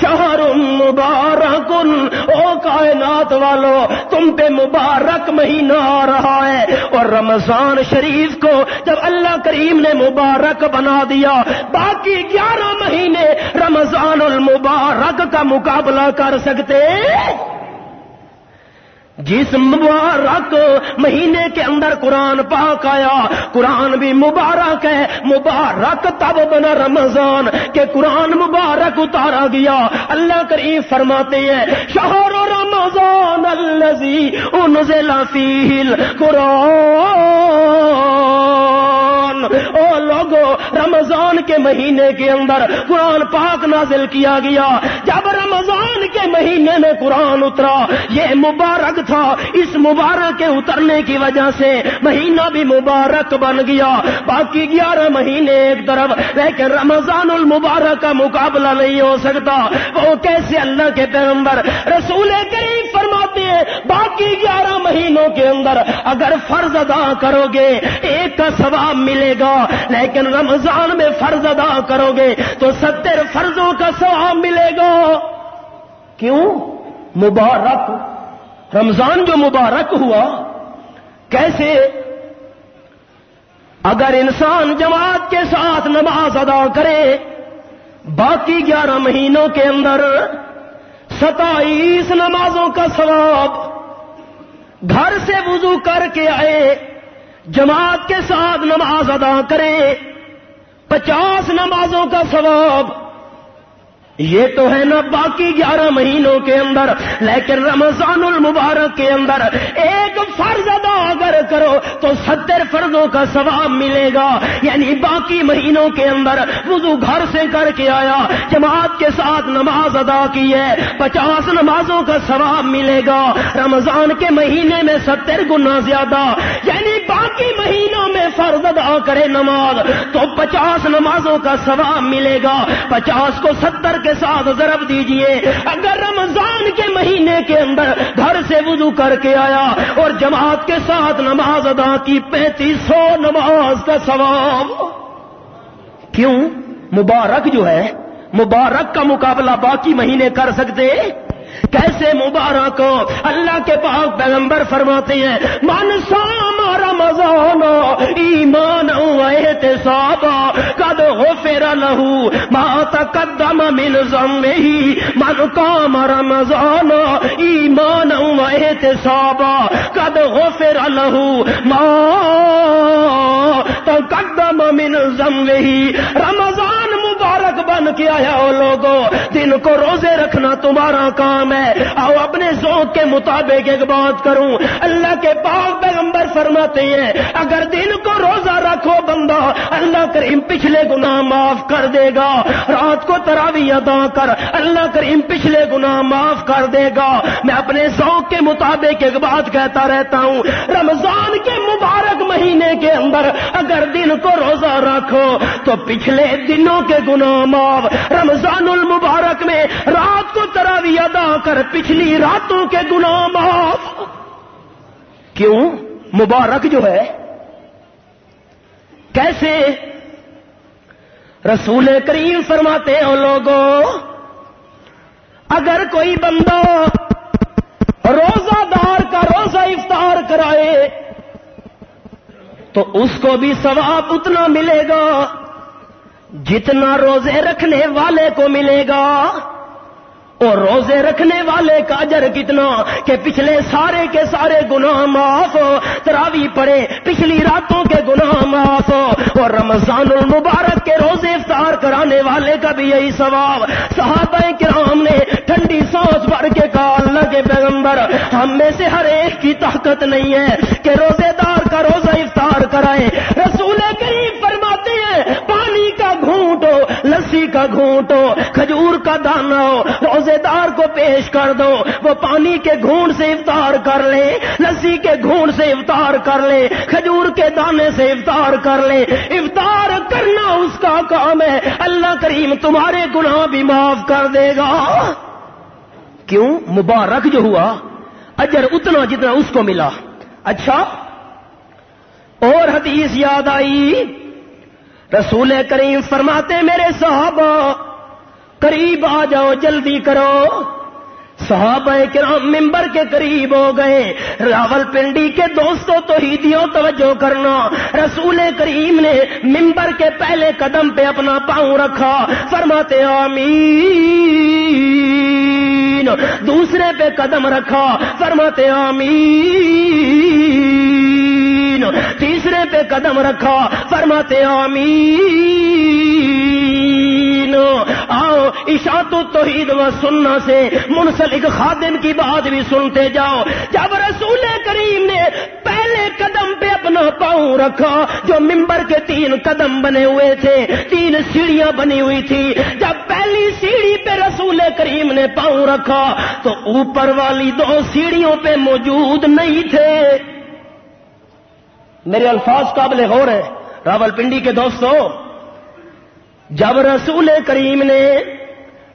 شہر مبارک، او کائنات والو تم پہ مبارک مہینہ آ رہا ہے. اور رمضان شریف کو جب اللہ کریم نے مبارک بنا دیا، باقی 11 مہینے رمضان المبارک کا مقابلہ کر سکتے؟ جس مبارک مہینے کے اندر قرآن پاک آیا، قرآن بھی مبارک ہے. مبارک تب بنا رمضان کہ قرآن مبارک اتارا گیا. اللہ کریم فرماتے ہیں شہر رمضان الذی انزل فیہ القرآن، او لوگو رمضان کے مہینے کے اندر قرآن پاک نازل کیا گیا. جب رمضان کے مہینے میں قرآن اترا یہ مبارک تھا، اس مبارک کے اترنے کی وجہ سے مہینہ بھی مبارک بن گیا. باقی 11 مہینے ایک طرف، لیکن رمضان المبارک کا مقابلہ نہیں ہو سکتا. وہ کیسے؟ اللہ کے پیغمبر رسول کریم فرماتے ہیں باقی 11 مہینوں کے اندر اگر فرض ادا کرو گے ایک کا ثواب ملے گا، لیکن رمضان میں فرض ادا کرو گے تو 70 فرضوں کا ثواب ملے گا. کیوں؟ مبارک رمضان جو مبارک ہوا. کیسے؟ اگر انسان جماعت کے ساتھ نماز ادا کرے باقی 11 مہینوں کے اندر 27 نمازوں کا ثواب، گھر سے وضو کر کے آئے جماعت کے ساتھ نماز ادا کرے 50 نمازوں کا ثواب. یہ تو ہے نا باقی 11 مہینوں کے اندر، لیکن رمضان المبارک کے اندر ایک فرض ادا اگر کرو تو 70 فرضوں کا ثواب ملے گا. یعنی باقی مہینوں کے اندر وضو گھر سے کر کے آیا، جماعت کے ساتھ نماز ادا کی ہے، 50 نمازوں کا ثواب ملے گا. رمضان کے مہینے میں 70 گنا زیادہ، یعنی باقی مہینوں میں فرض ادا کرے نماز تو 50 نمازوں کا ثواب ملے گا. 50 کو 70 کے ساتھ ضرب دیجئے. اگر رمضان کے مہینے کے اندر گھر سے وضو کر کے آیا اور جماعت کے ساتھ نماز ادا کی 3500 نماز کا ثواب. کیوں؟ مبارک جو ہے، مبارک کا مقابلہ باقی مہینے کر سکتے؟ کیسے مبارک ہو؟ اللہ کے پاک پیغمبر فرماتے ہیں من صام رمضان ایمانا و احتسابا قد غفر له ما تقدم من ذنبه من قام رمضان ایمانا و احتسابا قد غفر له ما تقدم من ذنبه. رمضان مبارک بن کے آیا ہو لوگوں، دن کو روزے رکھنا تمہارا کام ہے. آؤ اپنے ذوق کے مطابق ایک بات کروں. اللہ کے پاک پیغمبر فرماتے ہیں اگر دن کو روزہ رکھو بندہ اللہ کریم پچھلے گناہ معاف کر دے گا. رات کو تراویح ادا کر اللہ کریم پچھلے گناہ معاف کر دے گا. میں اپنے ذوق کے مطابق ایک بات کہتا رہتا ہوں، رمضان کے مبارک مہینے کے اندر اگر دن کو روزہ رکھو تو پچھلے دنوں کے گناہ معاف. رمضان المبارک میں رات کو تراویح ادا کر پچھلی راتوں کے گناہ معاف. کیوں؟ مبارک جو ہے. کیسے؟ رسول کریم فرماتے ہیں لوگوں اگر کوئی بندہ روزہ دار کا روزہ افطار کرائے تو اس کو بھی ثواب اتنا ملے گا جتنا روزے رکھنے والے کو ملے گا. اور روزے رکھنے والے کا اجر کتنا کہ پچھلے سارے کے سارے گناہ معاف ہو، تراویح پڑھے پچھلی راتوں کے گناہ معاف ہو. اور رمضان المبارک کے روزے افطار کرانے والے کا بھی یہی ثواب. صحابہ کرام نے ٹھنڈی سانس بھر کے کہا اللہ کے پیغمبر ہم میں سے ہر ایک کی طاقت نہیں ہے کہ روزے دار کا روزہ افطار کرائے. رسول کریم فرماتے ہیں پانی کا گھونٹ ہو, لسی کا گھونٹ ہو, کھجور کا دانہ ہو, روزے دار کو پیش کر دو, وہ پانی کے گھونٹ سے افطار کر لے, لسی کے گھونٹ سے افطار کر لے, کھجور کے دانے سے افطار کر لے. افطار کرنا اس کا کام ہے, اللہ کریم تمہارے گناہ بھی معاف کر دے گا. کیوں؟ مبارک جو ہوا اجر اتنا جتنا اس کو ملا. اچھا اور حدیث یاد آئی, رسول کریم فرماتے میرے صحابہ قریب آ جاؤ, جلدی کرو. صحابہ کرام ممبر کے قریب ہو گئے. راولپنڈی کے دوستوں توحیدیوں توجہ کرنا, رسول کریم نے ممبر کے پہلے قدم پہ اپنا پاؤں رکھا, فرماتے آمین. دوسرے پہ قدم رکھا, فرماتے آمین. تیسرے پہ قدم رکھا, فرماتے آمین. آؤ اشاعت التوحید و سنہ سے منسلک خادم کی بات بھی سنتے جاؤ. جب رسول کریم نے پہلے قدم پہ اپنا پاؤں رکھا, جو ممبر کے 3 قدم بنے ہوئے تھے, 3 سیڑھیاں بنی ہوئی تھی, جب پہلی سیڑھی پہ رسول کریم نے پاؤں رکھا تو اوپر والی 2 سیڑھیوں پہ موجود نہیں تھے. میرے الفاظ قابل غور ہیں راولپنڈی کے دوستوں. جب رسول کریم نے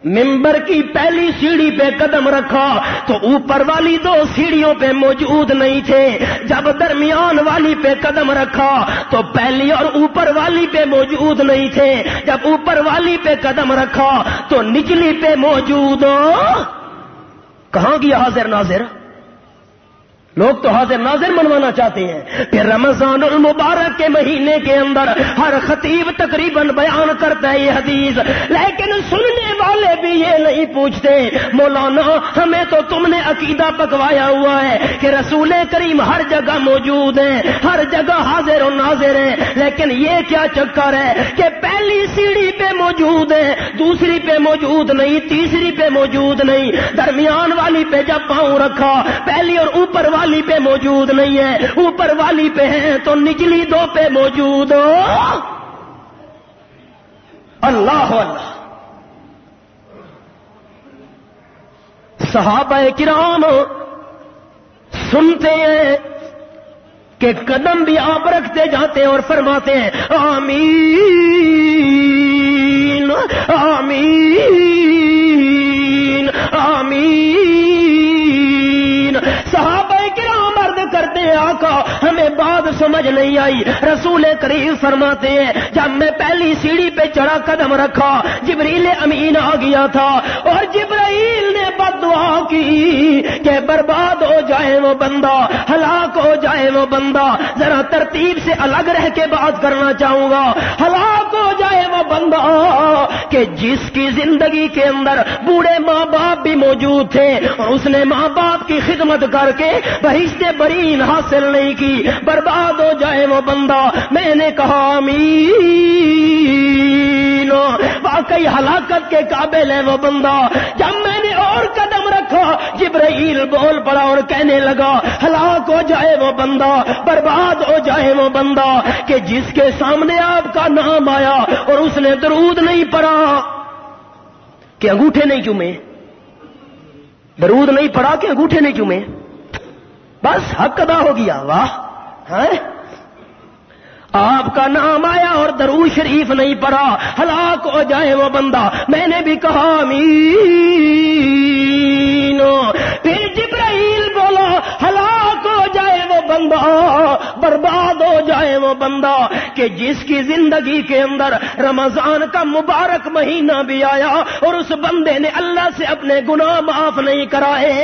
ممبر کی پہلی سیڑھی پہ قدم رکھا تو اوپر والی 2 سیڑھیوں پہ موجود نہیں تھے. جب درمیان والی پہ قدم رکھا تو پہلی اور اوپر والی پہ موجود نہیں تھے. جب اوپر والی پہ قدم رکھا تو نچلی پہ موجود. کہاں گیا حاضر ناظر؟ لوگ تو حاضر ناظر منوانا چاہتے ہیں. پھر رمضان المبارک کے مہینے کے اندر ہر خطیب تقریباً بیان کرتا ہے یہ حدیث, لیکن سننے والے بھی یہ نہیں پوچھتے مولانا ہمیں تو تم نے عقیدہ پکوایا ہوا ہے کہ رسول کریم ہر جگہ موجود ہیں, ہر جگہ حاضر و ناظر ہیں, لیکن یہ کیا چکر ہے کہ پہلی سیڑھی پہ موجود ہے, دوسری پہ موجود نہیں, تیسری پہ موجود نہیں, درمیان والی پہ جب پاؤں رکھا پہلی اور اوپر والی پہ موجود نہیں ہے, اوپر والی پہ ہیں تو نچلی 2 پہ موجود. اللہ اللہ. صحابہ کرام سنتے ہیں کہ قدم بھی آپ رکھتے جاتے ہیں اور فرماتے ہیں آمین آمین آمین. صحابہ کرام عرض کرتے ہیں آقا ہمیں بات سمجھ نہیں آئی. رسول کریم فرماتے ہیں جب میں پہلی سیڑھی پہ چڑھا قدم رکھا جبریل امین آ گیا تھا اور جبرائیل نے بد دعا کی کہ برباد ہو جائے وہ بندہ, ہلاک ہو جائے وہ بندہ. ذرا ترتیب سے الگ رہ کے بات کرنا چاہوں گا. ہلاک ہو جائے وہ بندہ کہ جس کی زندگی کے اندر بوڑھے ماں باپ بھی موجود تھے اور اس نے ماں باپ کی خدمت کر کے بہشت برین حاصل نہیں کی. برباد ہو جائے وہ بندہ. میں نے کہا آمین. واقعی ہلاکت کے قابل ہے وہ بندہ. جب میں نے اور قدم رکھا جبرائیل بول پڑا اور کہنے لگا ہلاک ہو جائے وہ بندہ, برباد ہو جائے وہ بندہ کہ جس کے سامنے آپ کا نام آیا اور اس نے درود نہیں پڑھا. کہ انگوٹھے نہیں چومے, درود نہیں پڑھا کہ انگوٹھے نہیں چومے, بس حق ادا ہو گیا. واہ. آپ کا نام آیا اور درود شریف نہیں پڑھا, ہلاک ہو جائے وہ بندہ. میں نے بھی کہا آمین. پھر جبرائیل بولا ہلاک ہو جائے وہ بندہ, برباد ہو جائے وہ بندہ کہ جس کی زندگی کے اندر رمضان کا مبارک مہینہ بھی آیا اور اس بندے نے اللہ سے اپنے گناہ معاف نہیں کرائے.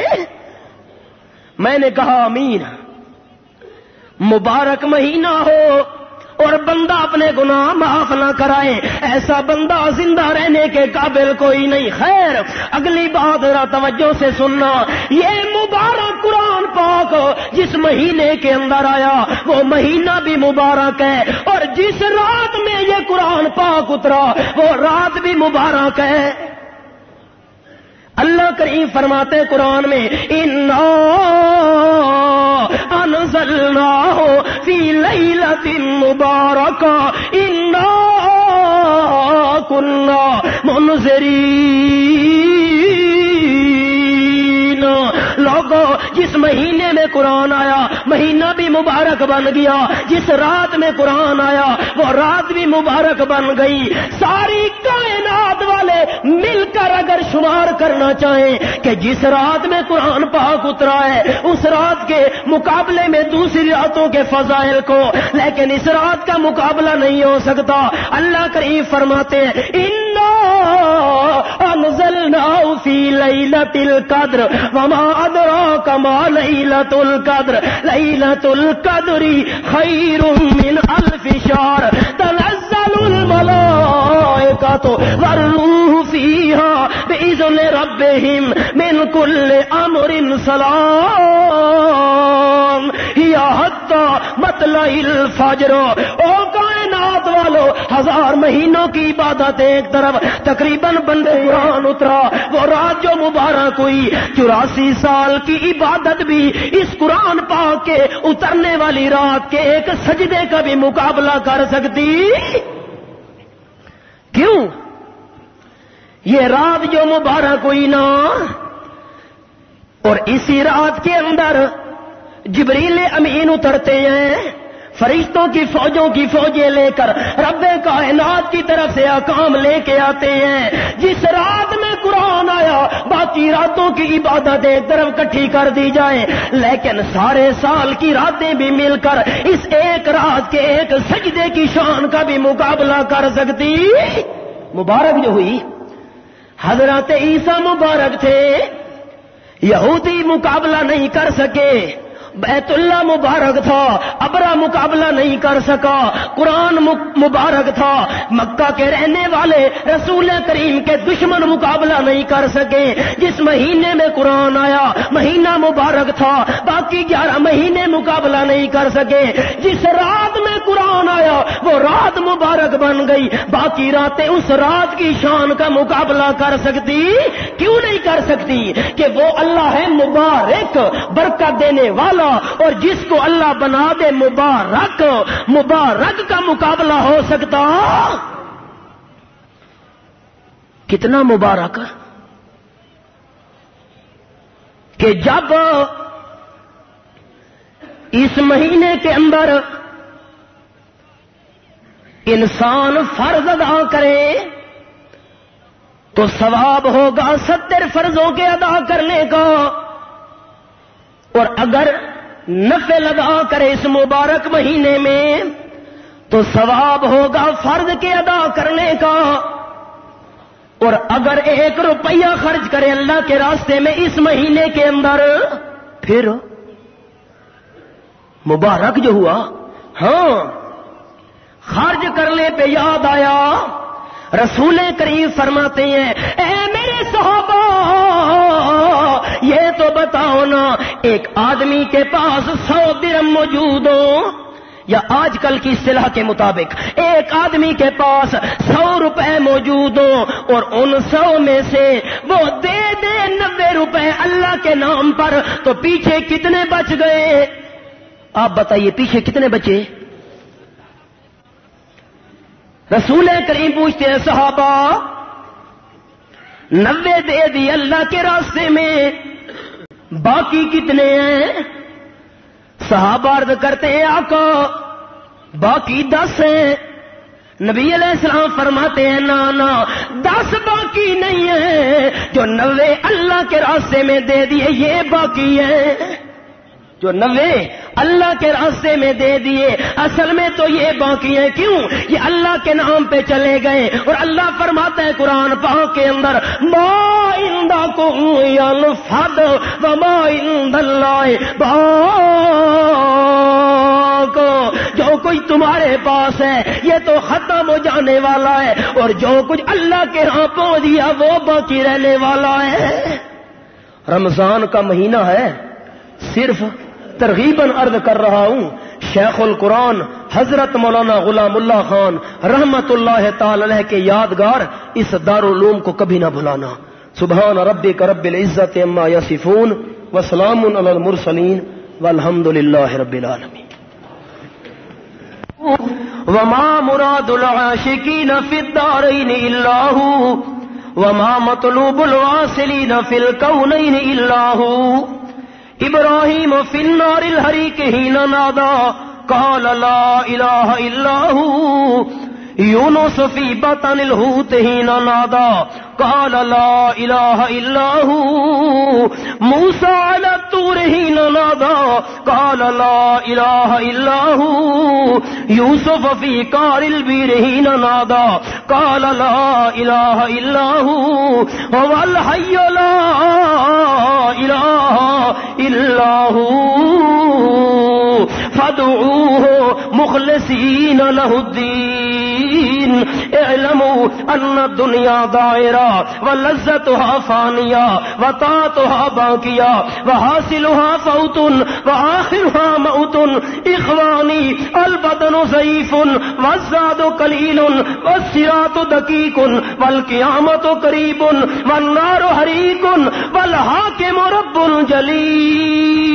میں نے کہا آمین. مبارک مہینہ ہو اور بندہ اپنے گناہ معاف نہ کرائے, ایسا بندہ زندہ رہنے کے قابل کوئی نہیں. خیر اگلی بات ذرا توجہ سے سننا. یہ مبارک قرآن پاک جس مہینے کے اندر آیا وہ مہینہ بھی مبارک ہے, اور جس رات میں یہ قرآن پاک اترا وہ رات بھی مبارک ہے. اللہ کریم فرماتے قرآن میں اِنَّا لیلۃ مبارکہ انا کنا منذرین. لوگو جس مہینے میں قرآن آیا مہینہ بھی مبارک بن گیا، جس رات میں قرآن آیا وہ رات بھی مبارک بن گئی. ساری کائنات والے مل کر اگر شمار کرنا چاہیں کہ جس رات میں قرآن پاک اترا ہے اس رات کے مقابلے میں دوسری راتوں کے فضائل کو، لیکن اس رات کا مقابلہ نہیں ہو سکتا. اللہ کریم فرماتے ہیں انا انزلناه فی لیلۃ القدر وما ادراک ما لیلۃ القدر لیلۃ القدر خیر من الف شہر تنزل الملائکۃ والروح فیہا بإذن ربہم من کل امر سلام یا حتی مطلع الفجر. او کائنات والو، 1000 مہینوں کی عبادت ایک طرف، تقریباً بندے قرآن اترا، وہ رات جو مبارک ہوئی 84 سال کی عبادت بھی اس قرآن پاک کے اترنے والی رات کے ایک سجدے کا بھی مقابلہ کر سکتی؟ کیوں؟ یہ رات جو مبارک ہوئی نا، اور اسی رات کے اندر جبریل امین اترتے ہیں فرشتوں کی فوجوں کی فوجیں لے کر، رب کائنات کی طرف سے احکام لے کے آتے ہیں. جس رات میں قرآن آیا باقی راتوں کی عبادت ایک طرف اکٹھی کر دی جائے، لیکن سارے سال کی راتیں بھی مل کر اس ایک رات کے ایک سجدے کی شان کا بھی مقابلہ کر سکتی؟ مبارک جو ہوئی، حضرت عیسیٰ مبارک تھے، یہودی مقابلہ نہیں کر سکے. بیت اللہ مبارک تھا، ابرا مقابلہ نہیں کر سکا. قرآن مبارک تھا، مکہ کے رہنے والے رسول کریم کے دشمن مقابلہ نہیں کر سکے. جس مہینے میں قرآن آیا مہینہ مبارک تھا، باقی 11 مہینے مقابلہ نہیں کر سکے. جس رات میں قرآن آیا وہ رات مبارک بن گئی، باقی راتیں اس رات کی شان کا مقابلہ کر سکتی؟ کیوں نہیں کر سکتی؟ کہ وہ اللہ ہے مبارک، برکت دینے والا، اور جس کو اللہ بنا دے مبارک، مبارک کا مقابلہ ہو سکتا؟ کتنا مبارک کہ جب اس مہینے کے اندر انسان فرض ادا کرے تو ثواب ہوگا 70 فرضوں کے ادا کرنے کا، اور اگر نفل ادا کرے اس مبارک مہینے میں تو ثواب ہوگا فرض کے ادا کرنے کا. اور اگر 1 روپیہ خرچ کرے اللہ کے راستے میں اس مہینے کے اندر، پھر مبارک جو ہوا. ہاں، خرچ کرنے پہ یاد آیا، رسول کریم فرماتے ہیں اے میرے صحابہ یہ تو بتاؤ نا، ایک آدمی کے پاس 100 درہم موجود ہو، یا آج کل کی اصطلاح کے مطابق ایک آدمی کے پاس 100 روپے موجود ہو، اور ان 100 میں سے وہ دے دے 90 روپے اللہ کے نام پر، تو پیچھے کتنے بچ گئے؟ آپ بتائیے پیچھے کتنے بچے؟ رسول کریم پوچھتے ہیں صحابہ 90 دے دی اللہ کے راستے میں، باقی کتنے ہیں؟ صحابہ عرض کرتے ہیں آقا باقی 10 ہیں. نبی علیہ السلام فرماتے ہیں نا 10 باقی نہیں ہیں، جو 90 اللہ کے راستے میں دے دیے یہ باقی ہیں. جو 90 اللہ کے راستے میں دے دیے اصل میں تو یہ باقی ہیں. کیوں؟ یہ اللہ کے نام پہ چلے گئے، اور اللہ فرماتا ہے قرآن پاک کے اندر ما عندکم ینفد وما عند اللہ باق. جو کچھ تمہارے پاس ہے یہ تو ختم ہو جانے والا ہے، اور جو کچھ اللہ کے ہاں پہنچ دیا وہ باقی رہنے والا ہے. رمضان کا مہینہ ہے، صرف ترغیباً عرض کر رہا ہوں، شیخ القرآن حضرت مولانا غلام اللہ خان رحمت اللہ تعالی علیہ کے یادگار اس دارالعلوم کو کبھی نہ بھلانا. سبحان ربک رب العزت عما یصفون وسلام علی المرسلین والحمد للہ رب العالمین. وما مراد العاشقین فی الدارین الا هو وما مطلوب الواصلین فی الکونین الا هو ابراہیم فی النار الحریق حین نادا قال لا الہ الا هو یونس فی بطن الحوت حین نادا قال لا الہ الا هو موسیٰ علی الطور حین نادا قال لا الہ الا هو یوسف فی قار البیر حین نادا قال لا الہ الا هو هو الحی لا الہ الا هو فادعوه مخلصین لہ الدین اعلموا ان الدنیا دائرہ ولذتها فانیہ وطاعتها باقیہ وحاصلها فوت وآخرها موت اخوانی البدن ضعیف والزاد قلیل والصراط دقیق والقیامت قریب والنار حریق والحاکم رب جلیل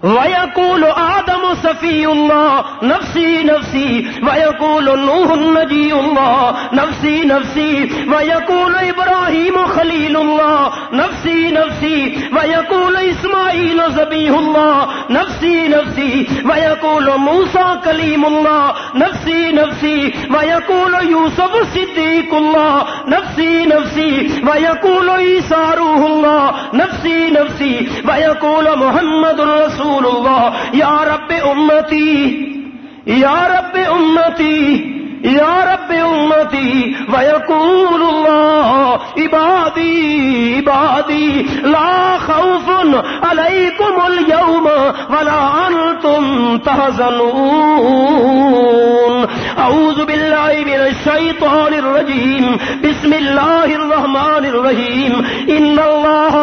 وَيَقُولُ آدَمُ صَفِيُّ اللَّهِ نَفْسِي نَفْسِي وَيَقُولُ نُوحٌ نَجِيُّ اللَّهِ نَفْسِي نَفْسِي وَيَقُولُ إِبْرَاهِيمُ خَلِيلُ اللَّهِ نَفْسِي نَفْسِي وَيَقُولُ إِسْمَاعِيلُ ذَبِيحُ اللَّهِ نَفْسِي نَفْسِي وَيَقُولُ مُوسَى كَلِيمُ اللَّهِ نَفْسِي نَفْسِي وَيَقُولُ يُوسُفُ صِدِّيقُ اللَّهِ نَفْسِي نَفْسِي وَيَقُولُ عِيسَى روح اللَّهِ نَفْسِي نَفْسِي وَيَقُولُ مُحَمَّدٌ رسول اللہ یا رب امتی یا رب امتی یا رب امتی ویقول اللہ عبادی عبادی لا خوف علیکم اليوم ولا انتم تحزنون اعوذ باللہ من الشیطان الرجیم بسم اللہ الرحمن الرحیم ان اللہ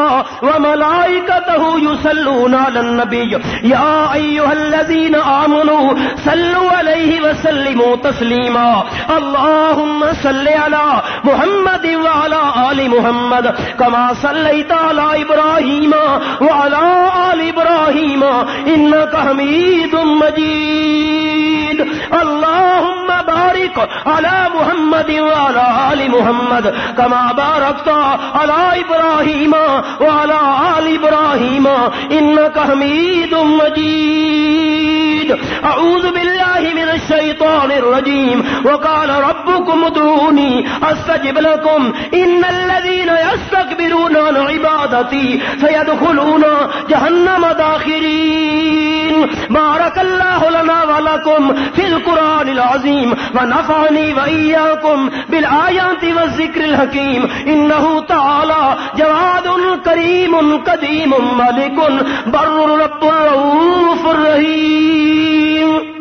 وملائکتہ یصلون علی النبی یا ایہا الذین آمنوا صلوا علیہ وسلموا تسلیما اللهم صل على محمد وعلى آل محمد كما صليت على إبراهيم وعلى آل إبراهيم إنك حميد مجيد اللهم بارك على محمد وعلى آل محمد كما باركت على إبراهيم وعلى آل إبراهيم إنك حميد مجيد أعوذ بالله من الشيطان الرجيم وقال ربكم ادعوني استجب لكم ان الذين يستكبرون عن عبادتي سيدخلون جهنم داخرين بارك الله لنا ولكم في القرآن العظيم ونفعني وإياكم بالآيات والذكر الحكيم إنه تعالى جواد كريم قديم ملك بر رب رؤوف رحيم